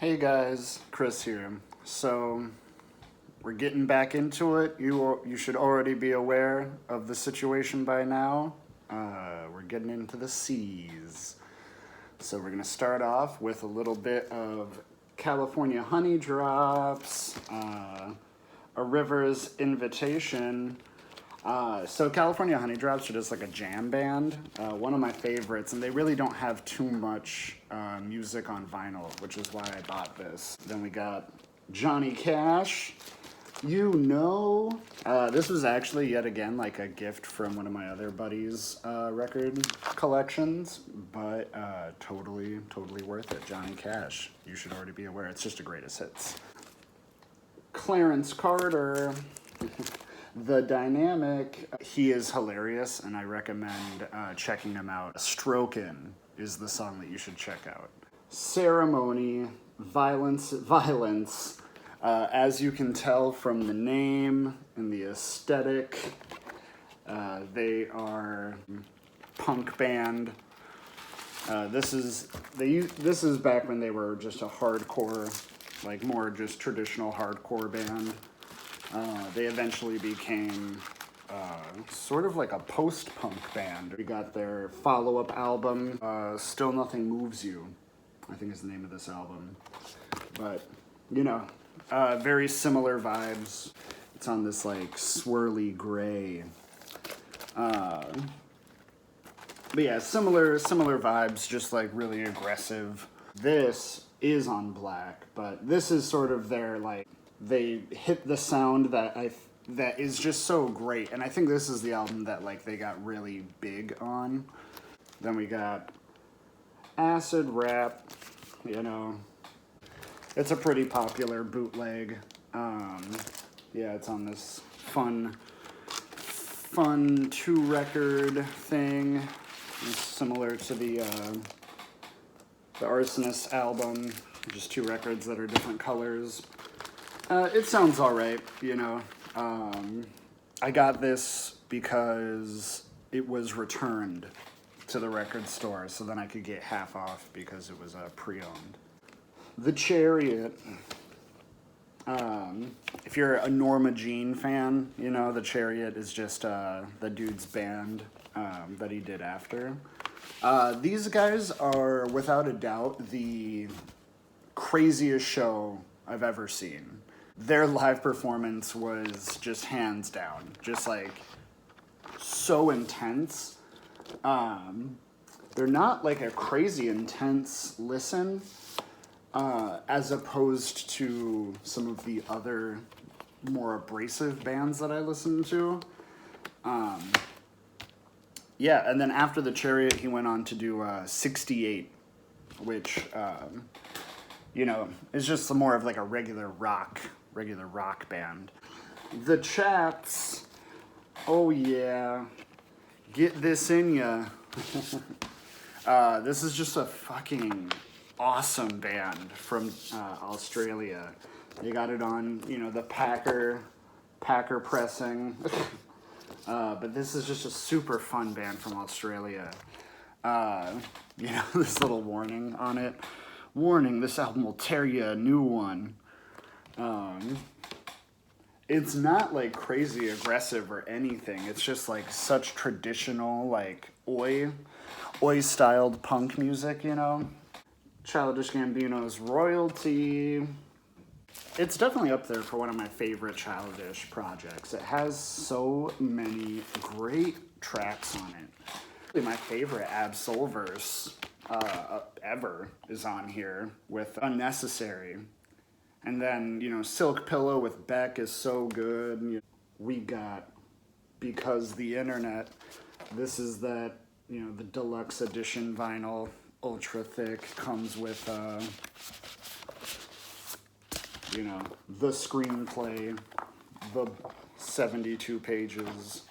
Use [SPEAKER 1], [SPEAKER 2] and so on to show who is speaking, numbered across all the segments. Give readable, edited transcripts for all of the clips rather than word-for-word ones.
[SPEAKER 1] Hey guys, Chris here. So, we're getting back into it. You should already be aware of the situation by now. We're getting into the C's. So we're gonna start off with a little bit of California Honey Drops, A River's Invitation. So California Honey Drops are just like a jam band, one of my favorites, and they really don't have too much music on vinyl, which is why I bought this. Then we got Johnny Cash. This was actually yet again like a gift from one of my other buddies' record collections, but totally worth it. Johnny Cash, you should already be aware. It's just a greatest hits. Clarence Carter. The Dynamic, he is hilarious, and I recommend checking him out. Strokin' is the song that you should check out. Ceremony, Violence. As you can tell from the name and the aesthetic, they are punk band. This is back when they were just a hardcore, like more just traditional hardcore band. They eventually became sort of like a post-punk band. We got their follow-up album, Still Nothing Moves You, I think is the name of this album. But, very similar vibes. It's on this like swirly gray. But yeah, similar vibes, just like really aggressive. This is on black, but this is sort of their like, they hit the sound that is just so great, and I think this is the album that like they got really big on. Then we got Acid Rap, it's a pretty popular bootleg. It's on this fun 2-record thing. It's similar to the Arsonist album, just 2 records that are different colors. It sounds alright, I got this because it was returned to the record store, so then I could get half off because it was pre-owned. The Chariot. If you're a Norma Jean fan, The Chariot is just the dude's band that he did after. These guys are, without a doubt, the craziest show I've ever seen. Their live performance was just hands down, just like so intense. They're not like a crazy intense listen, as opposed to some of the other more abrasive bands that I listen to. And then after The Chariot, he went on to do 68, which, is just more of like a regular rock band. The Chats, oh yeah, get this in ya. This is just a fucking awesome band from Australia. They got it on, the Packer pressing. But this is just a super fun band from Australia. This little warning on it. Warning, this album will tear you a new one. It's not like crazy aggressive or anything. It's just like such traditional like oi styled punk music, Childish Gambino's Royalty. It's definitely up there for one of my favorite Childish projects. It has so many great tracks on it. My favorite Absolverse ever is on here with Unnecessary. And then, Silk Pillow with Beck is so good. We got Because the Internet. This is that, the deluxe edition vinyl, ultra thick, comes with, the screenplay, the 72 pages.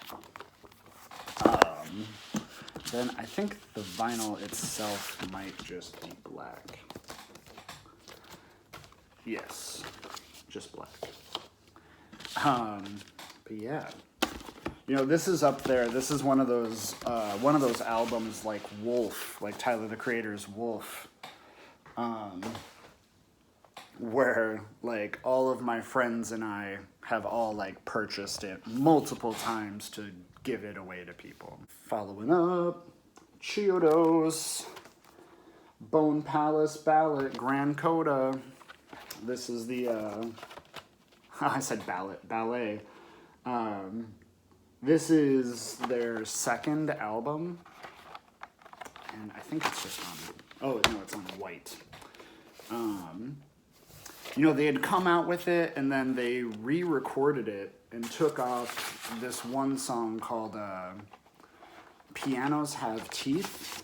[SPEAKER 1] Then I think the vinyl itself might just be black. Yes, just black. But yeah, this is up there. This is one of those albums like Wolf, like Tyler the Creator's Wolf. where like all of my friends and I have all like purchased it multiple times to give it away to people. Following up, Chiodos, Bone Palace Ballot, Grand Coda. This is the, I said ballet. This is their second album, and I think it's just on, oh no, it's on white. You know, they had come out with it, and then they re-recorded it and took off this one song called Pianos Have Teeth,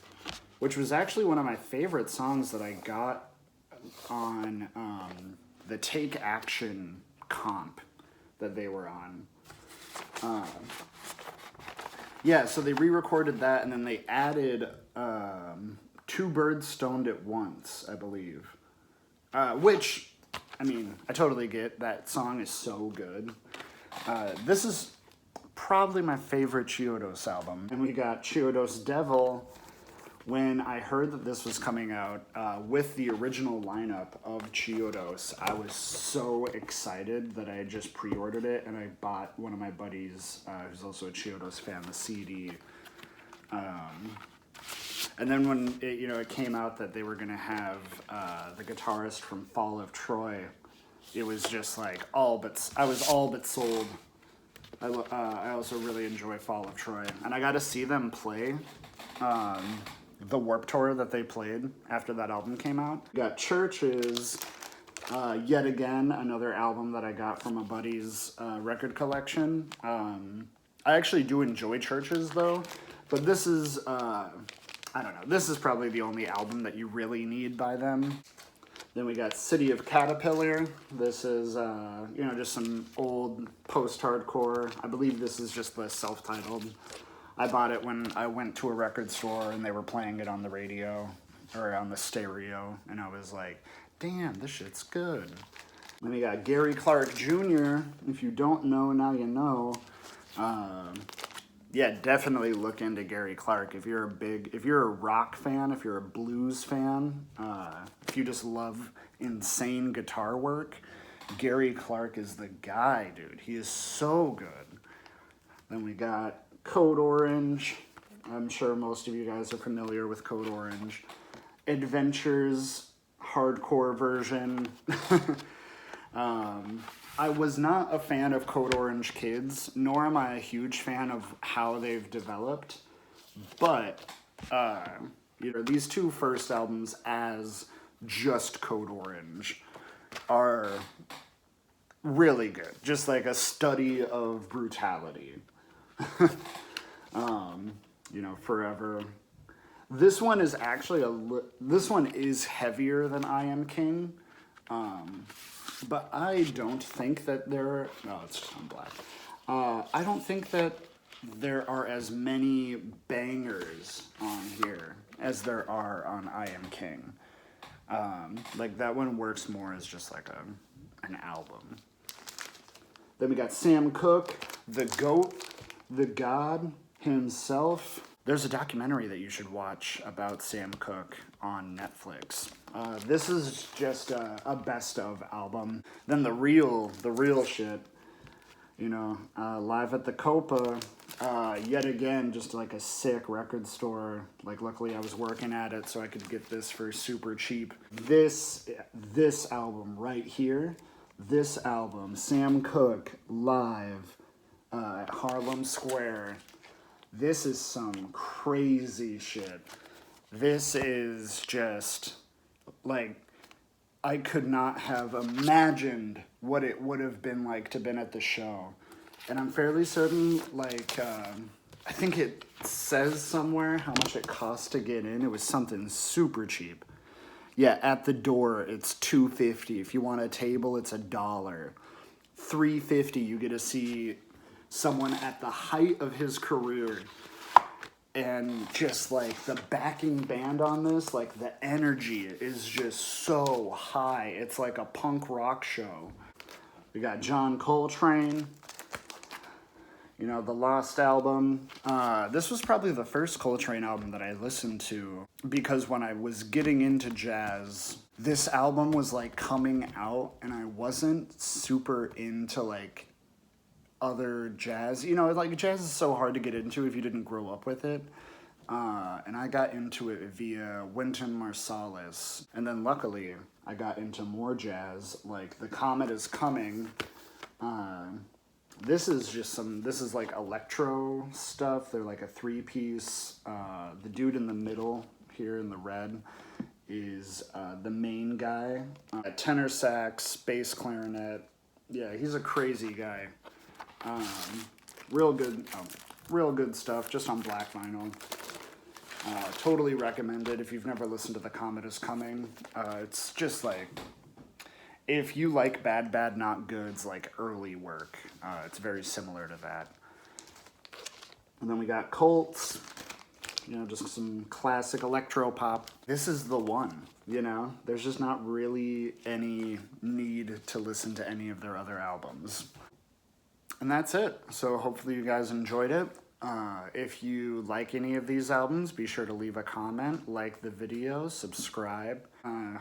[SPEAKER 1] which was actually one of my favorite songs that I got on the Take Action comp that they were on. Yeah, so they re-recorded that, and then they added Two Birds Stoned at Once, I believe. Which, I mean, I totally get. That song is so good. This is probably my favorite Chiodos album. And we got Chiodos Devil. When I heard that this was coming out with the original lineup of Chiodos, I was so excited that I had just pre-ordered it, and I bought one of my buddies, who's also a Chiodos fan, the CD. And then when it came out that they were gonna have the guitarist from Fall of Troy, it was just like I was all but sold. I also really enjoy Fall of Troy, and I got to see them play. The Warped Tour that they played after that album came out. Got Churches, yet again, another album that I got from a buddy's record collection. I actually do enjoy Churches though, but this is, I don't know, this is probably the only album that you really need by them. Then we got City of Caterpillar. This is, just some old post-hardcore. I believe this is just the self-titled. I bought it when I went to a record store and they were playing it on the radio or on the stereo, and I was like, damn, this shit's good. Then we got Gary Clark Jr. If you don't know, now you know. Yeah, definitely look into Gary Clark. If you're a rock fan, if you're a blues fan, if you just love insane guitar work, Gary Clark is the guy, dude. He is so good. Then we got Code Orange. I'm sure most of you guys are familiar with Code Orange. Adventures, hardcore version. I was not a fan of Code Orange Kids, nor am I a huge fan of how they've developed, but these two first albums as just Code Orange are really good. Just like a study of brutality. Forever. This one is actually this one is heavier than I Am King, but I don't think that it's just on black. I don't think that there are as many bangers on here as there are on I Am King. Like that one works more as just like an album. Then we got Sam Cooke, the GOAT, the God himself. There's a documentary that you should watch about Sam Cooke on Netflix. This is just a best of album. Then the real shit, Live at the Copa, yet again, just like a sick record store. Like luckily I was working at it so I could get this for super cheap. This album right here, this album, Sam Cooke live at Harlem Square. This is some crazy shit. This is just, like, I could not have imagined what it would have been like to been at the show. And I'm fairly certain, I think it says somewhere how much it cost to get in. It was something super cheap. Yeah, at the door, it's $2.50. If you want a table, it's $1. $3.50, you get to see someone at the height of his career, and just like the backing band on this, like the energy is just so high. It's like a punk rock show. We got John Coltrane, the Lost album. This was probably the first Coltrane album that I listened to, because when I was getting into jazz, this album was like coming out and I wasn't super into like other jazz. You know, like jazz is so hard to get into if you didn't grow up with it. And I got into it via Wynton Marsalis. And then luckily, I got into more jazz, like The Comet is Coming. This is like electro stuff. They're like a three-piece. The dude in the middle here in the red is the main guy. Tenor sax, bass clarinet. Yeah, he's a crazy guy. Real good stuff, just on black vinyl. Totally recommended if you've never listened to The Comet is Coming. It's just like, if you like Bad Bad Not Good's like early work, it's very similar to that. And then we got Colts, you know, just some classic electro pop. This is the one, you know? There's just not really any need to listen to any of their other albums. And that's it. So hopefully you guys enjoyed it. If you like any of these albums, be sure to leave a comment, like the video, subscribe.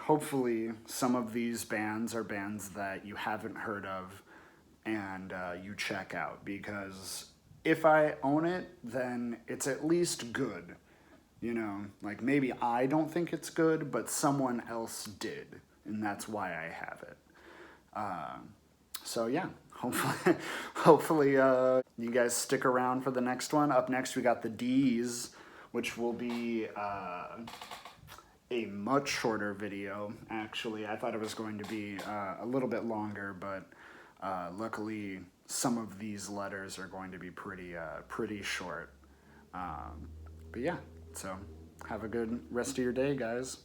[SPEAKER 1] Hopefully some of these bands are bands that you haven't heard of and you check out, because if I own it, then it's at least good. You know, like maybe I don't think it's good, but someone else did, and that's why I have it. So yeah, hopefully you guys stick around for the next one. Up next we got the D's, which will be a much shorter video, actually. I thought it was going to be a little bit longer, but luckily some of these letters are going to be pretty short. But yeah, so have a good rest of your day, guys.